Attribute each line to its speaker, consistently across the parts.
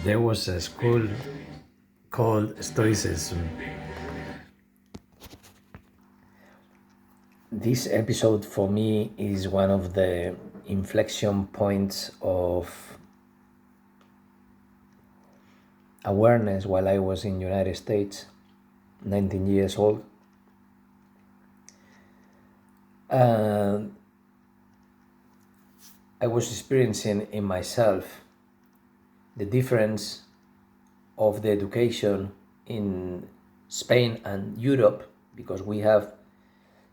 Speaker 1: There was a school called stoicism. This episode for me is one of the inflection points of awareness while I was in United States, 19 years old. And I was experiencing in myself the difference of the education in Spain and Europe, because we have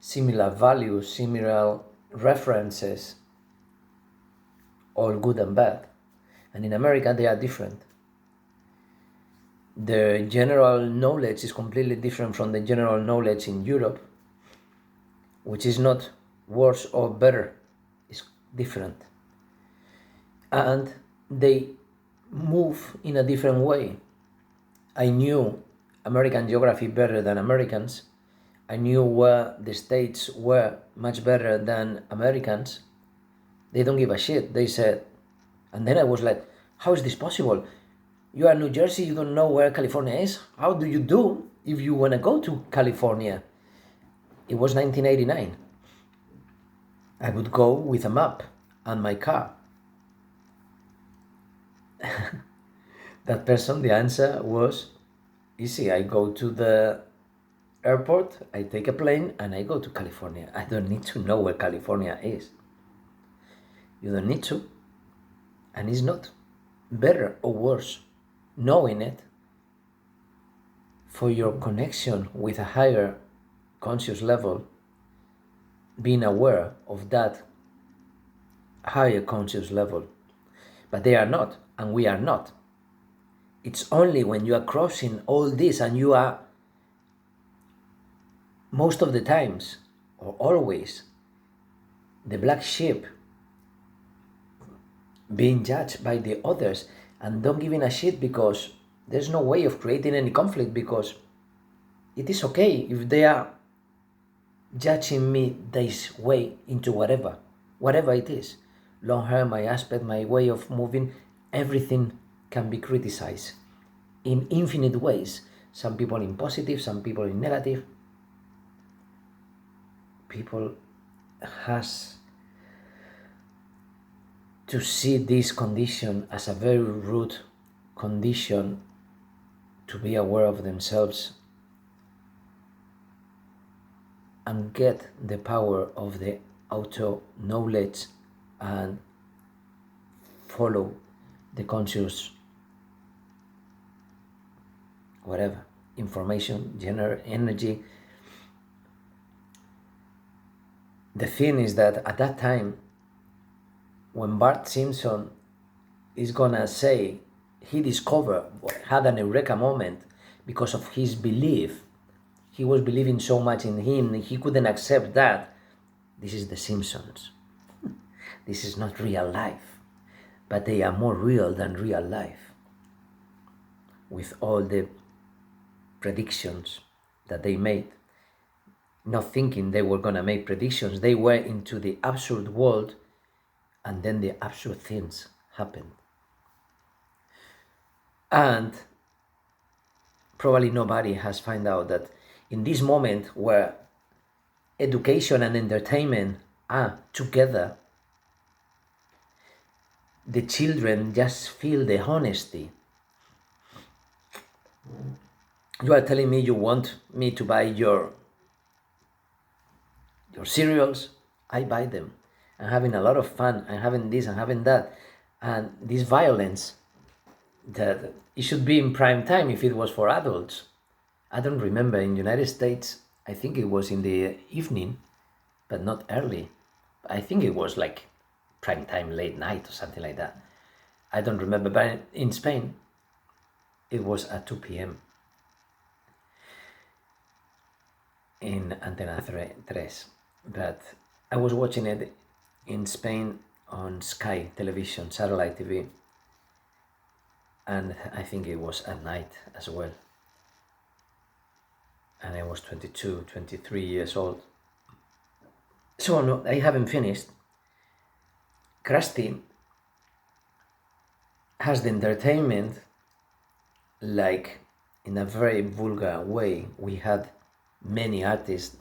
Speaker 1: similar values, similar references, all good and bad. And in America, they are different. The general knowledge is completely different from the general knowledge in Europe, which is not worse or better, it's different. And they move in a different way. I knew American geography better than Americans. I knew where the states were much better than Americans. They don't give a shit, they said. And then I was like, how is this possible? You are in New Jersey, you don't know where California is? How do you do if you want to go to California? It was 1989. I would go with a map and my car. That person, the answer was easy. I go to the airport, I take a plane, and I go to California. I don't need to know where California is. You don't need to. And it's not better or worse knowing it for your connection with a higher conscious level, being aware of that higher conscious level. But they are not, and we are not. It's only when you are crossing all this and you are most of the times, or always, the black sheep, being judged by the others and don't giving a shit, because there's no way of creating any conflict, because it is okay if they are judging me this way into whatever it is. Long hair, my aspect, my way of moving, everything can be criticized in infinite ways. Some people in positive, some people in negative. People has to see this condition as a very rude condition to be aware of themselves and get the power of the auto-knowledge and follow the conscious whatever, information, energy. The thing is that at that time, when Bart Simpson is gonna say he discovered or had an eureka moment because of his belief, he was believing so much in him, he couldn't accept that. This is the Simpsons. This is not real life, but they are more real than real life. With all the predictions that they made, not thinking they were gonna make predictions, they were into the absurd world, and then the absurd things happened. And probably nobody has found out that in this moment where education and entertainment are together, the children just feel the honesty. You are telling me you want me to buy your cereals? I buy them. I'm having a lot of fun. I'm having this, I'm having that. And this violence, that it should be in prime time if it was for adults. I don't remember, in the United States, I think it was in the evening, but not early. I think it was like prime time, late night or something like that. I don't remember, but in Spain, it was at 2 p.m. in Antena 3. But I was watching it in Spain on Sky television, satellite TV, and I think it was at night as well. And I was 22, 23 years old. So no, I haven't finished. Krusty has the entertainment, like in a very vulgar way. We had many artists,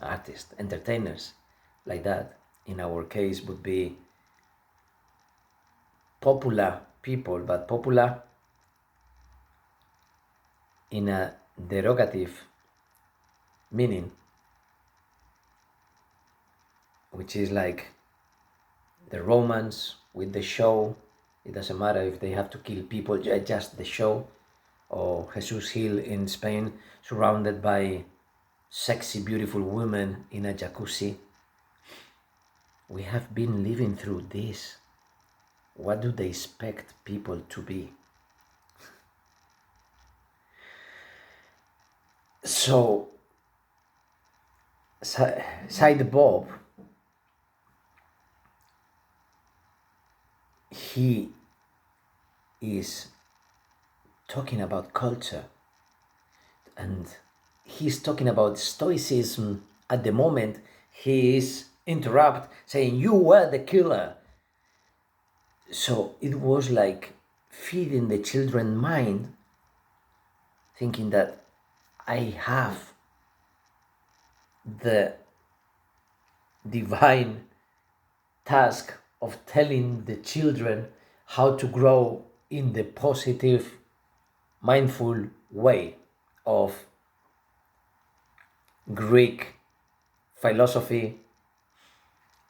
Speaker 1: entertainers like that. In our case, would be popular people, but popular in a derogative meaning, which is like the romance with the show. It doesn't matter if they have to kill people, just the show. Or Jesus Hill in Spain, surrounded by sexy, beautiful women in a jacuzzi. We have been living through this. What do they expect people to be? So, Side Bob, he is talking about culture, and he's talking about stoicism. At the moment, he is interrupt saying, "You were the killer." So it was like feeding the children mind, thinking that I have the divine task of telling the children how to grow in the positive, mindful way of Greek philosophy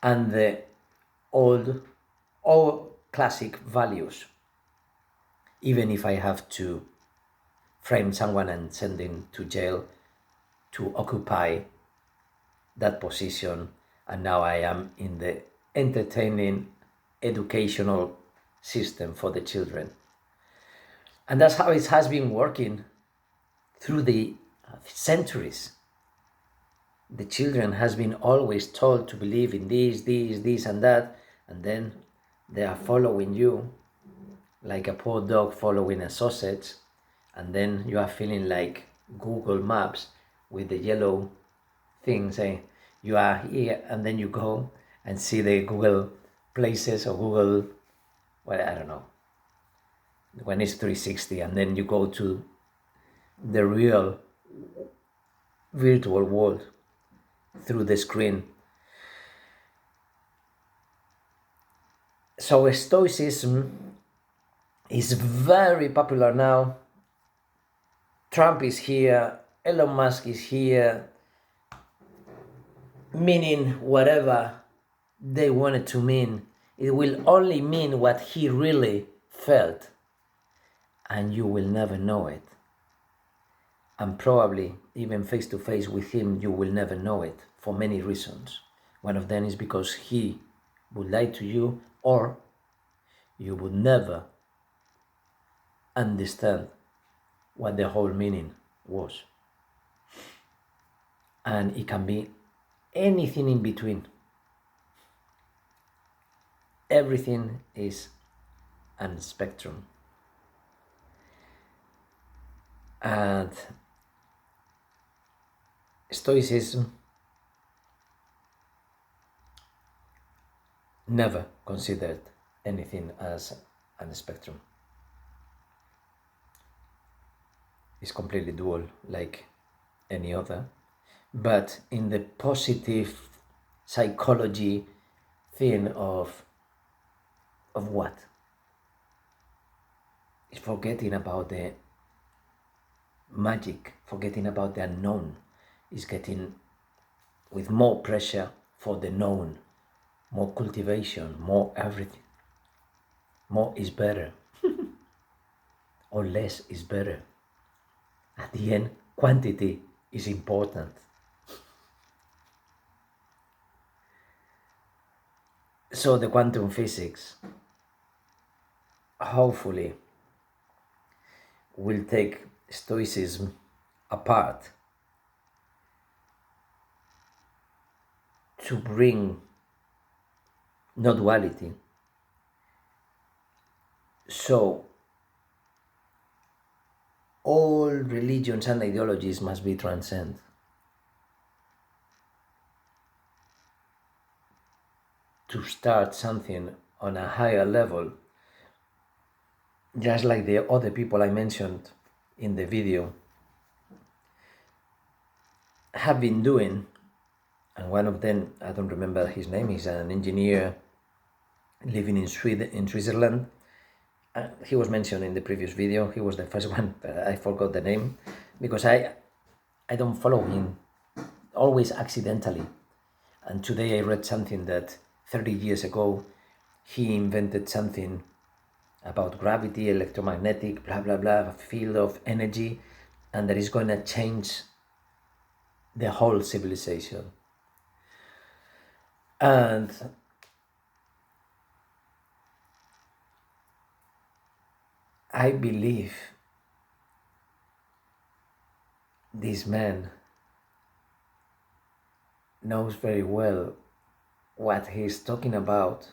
Speaker 1: and the old classic values, even if I have to frame someone and send him to jail to occupy that position. And now I am in the entertaining educational system for the children. And that's how it has been working through the centuries. The children has been always told to believe in this and that, and then they are following you like a poor dog following a sausage, and then you are feeling like Google Maps with the yellow thing saying you are here, and then you go and see the Google Places or Google, well, I don't know, when it's 360, and then you go to the real virtual world through the screen. So stoicism is very popular now. Trump is here, Elon Musk is here, meaning whatever they wanted to mean. It will only mean what he really felt, and you will never know it. And probably even face to face with him, you will never know it for many reasons. One of them is because he would lie to you, or you would never understand what the whole meaning was. And it can be anything in between. Everything is a spectrum. And Stoicism never considered anything as a spectrum. It's completely dual, like any other. But in the positive psychology thing of what? It's forgetting about the magic, forgetting about the unknown. Is getting with more pressure for the known, more cultivation, more everything. More is better, or less is better. At the end, quantity is important. So the quantum physics hopefully will take stoicism apart to bring no duality. So all religions and ideologies must be transcended to start something on a higher level just like the other people I mentioned in the video have been doing. And one of them, I don't remember his name, he's an engineer living in Switzerland. He was mentioned in the previous video. He was the first one, but I forgot the name because I don't follow him, always accidentally. And today I read something that 30 years ago he invented something about gravity, electromagnetic, blah blah blah, field of energy, and that is going to change the whole civilization. And I believe this man knows very well what he's talking about.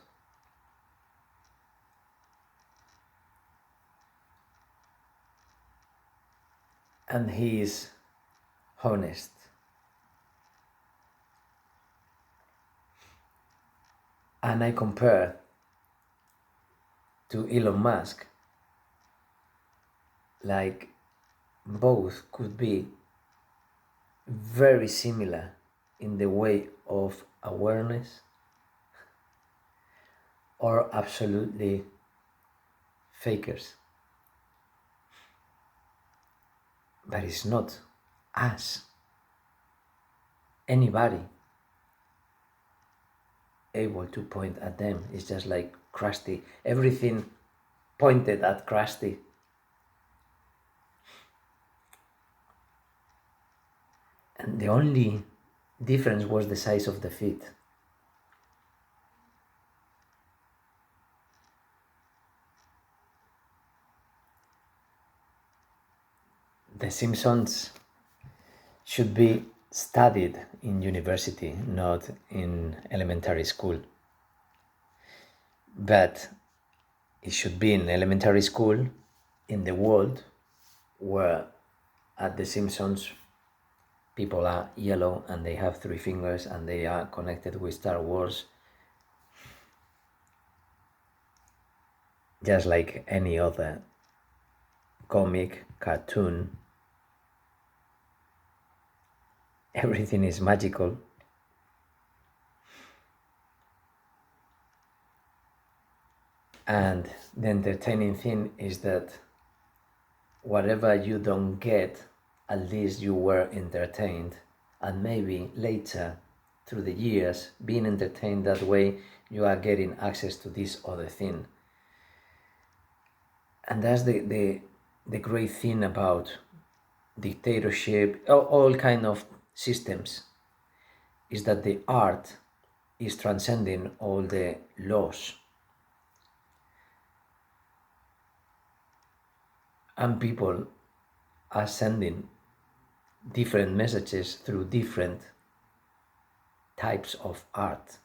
Speaker 1: And he is honest. And I compare to Elon Musk, like both could be very similar in the way of awareness or absolutely fakers. But it's not us, anybody, able to point at them. It's just like Krusty. Everything pointed at Krusty. And the only difference was the size of the feet. The Simpsons should be studied in university, not in elementary school. But it should be in elementary school in the world where at the Simpsons people are yellow and they have 3 fingers and they are connected with Star Wars, just like any other comic, cartoon. Everything is magical. And the entertaining thing is that whatever you don't get, at least you were entertained. And maybe later, through the years, being entertained that way, you are getting access to this other thing. And that's the great thing about dictatorship, all kind of systems, is that the art is transcending all the laws. And people are sending different messages through different types of art.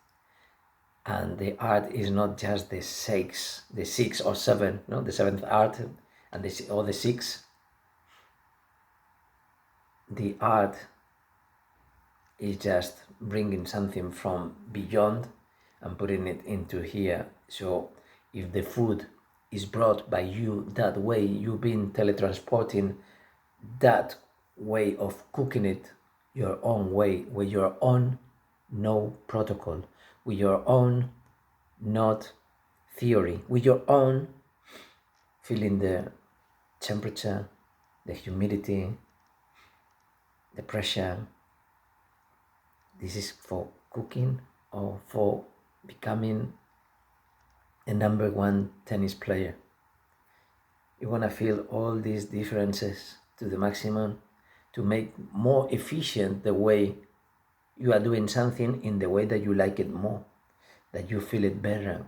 Speaker 1: And the art is not just the six or seven, no, the seventh art and the six. The art is just bringing something from beyond and putting it into here. So if the food is brought by you that way, you've been teletransporting that way of cooking it your own way, with your own no protocol, with your own not theory, with your own feeling the temperature, the humidity, the pressure. This is for cooking or for becoming a number 1 tennis player. You want to feel all these differences to the maximum to make more efficient the way you are doing something in the way that you like it more, that you feel it better.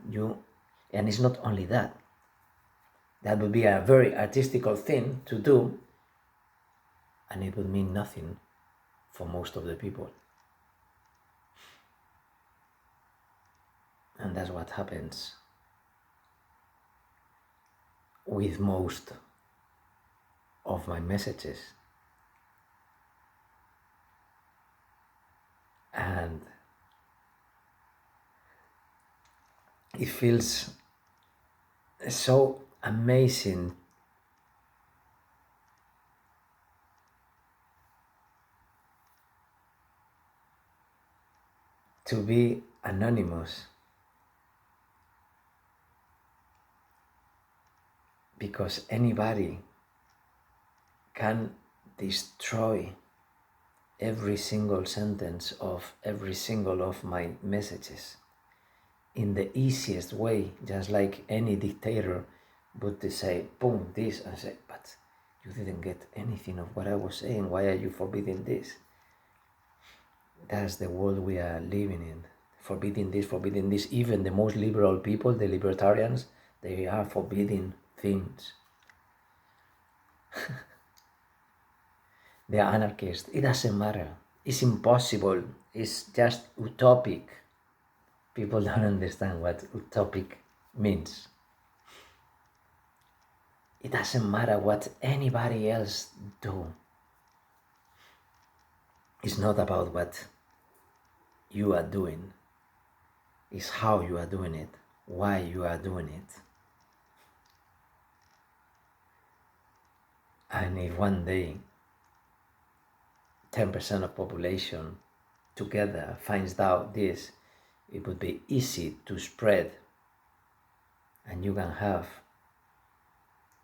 Speaker 1: And it's not only that. That would be a very artistical thing to do, and it would mean nothing for most of the people. And that's what happens with most of my messages. And it feels so amazing to be anonymous, because anybody can destroy every single sentence of every single of my messages in the easiest way, just like any dictator would say, boom, this, and say, but you didn't get anything of what I was saying, why are you forbidding this? That's the world we are living in. Forbidding this. Even the most liberal people, the libertarians, they are forbidding things. They are anarchists. It doesn't matter. It's impossible. It's just utopic. People don't understand what utopic means. It doesn't matter what anybody else do. It's not about what you are doing. It's how you are doing it, why you are doing it. And if one day 10% of population together finds out this, it would be easy to spread, and you can have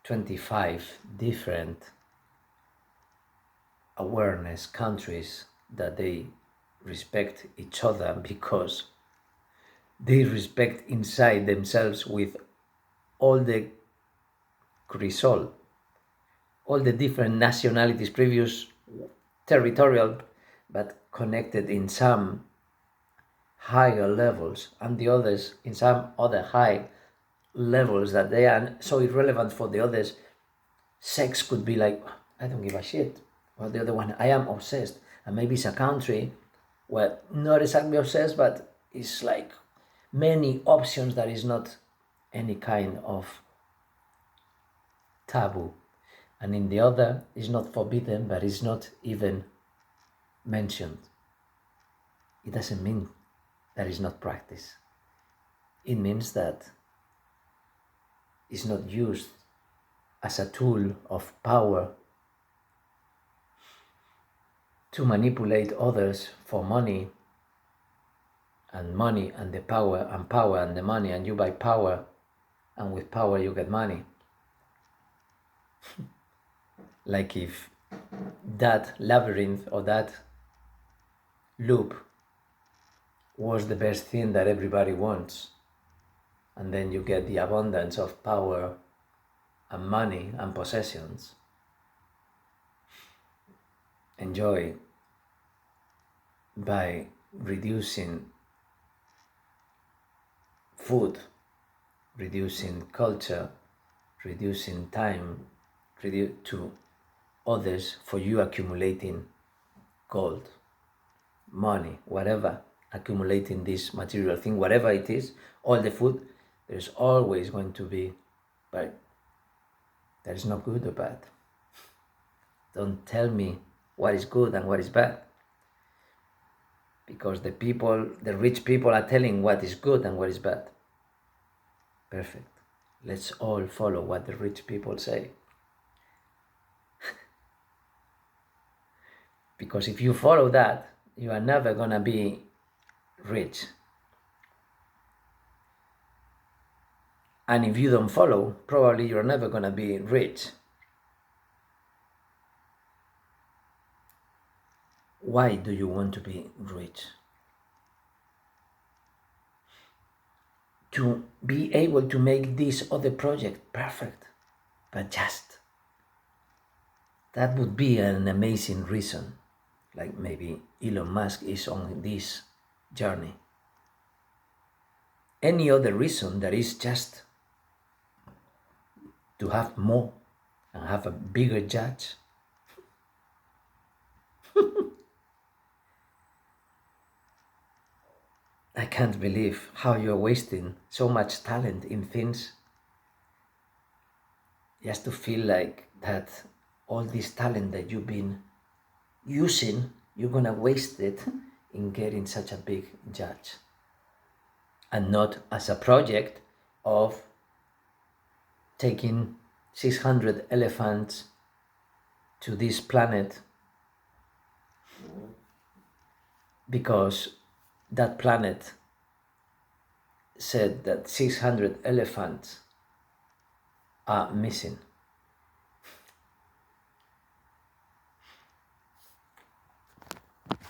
Speaker 1: 25 different awareness countries that they respect each other because they respect inside themselves with all the crisol, all the different nationalities, previous territorial, but connected in some higher levels, and the others in some other high levels that they are so irrelevant for the others. Sex could be like, I don't give a shit. Or the other one, I am obsessed. And maybe it's a country where not exactly obsessed, but it's like many options that is not any kind of taboo. And in the other, it's not forbidden, but it's not even mentioned. It doesn't mean that it's not practiced. It means that it's not used as a tool of power to manipulate others for money and the power and the money, and you buy power, and with power you get money. Like if that labyrinth or that loop was the best thing that everybody wants, and then you get the abundance of power and money and possessions, enjoy by reducing food, reducing culture, reducing time to others, for you accumulating gold, money, whatever, accumulating this material thing, whatever it is, all the food, there's always going to be, but there is no good or bad. Don't tell me what is good and what is bad, because the rich people are telling what is good and what is bad. Perfect. Let's all follow what the rich people say. Because if you follow that, you are never gonna be rich. And if you don't follow, probably you're never gonna be rich. Why do you want to be rich? To be able to make this other project perfect, but just. That would be an amazing reason. Like maybe Elon Musk is on this journey. Any other reason that is just to have more and have a bigger judge. I can't believe how you're wasting so much talent in things just to feel like that all this talent that you've been using, you're gonna waste it in getting such a big judge, and not as a project of taking 600 elephants to this planet because that planet said that 600 elephants are missing.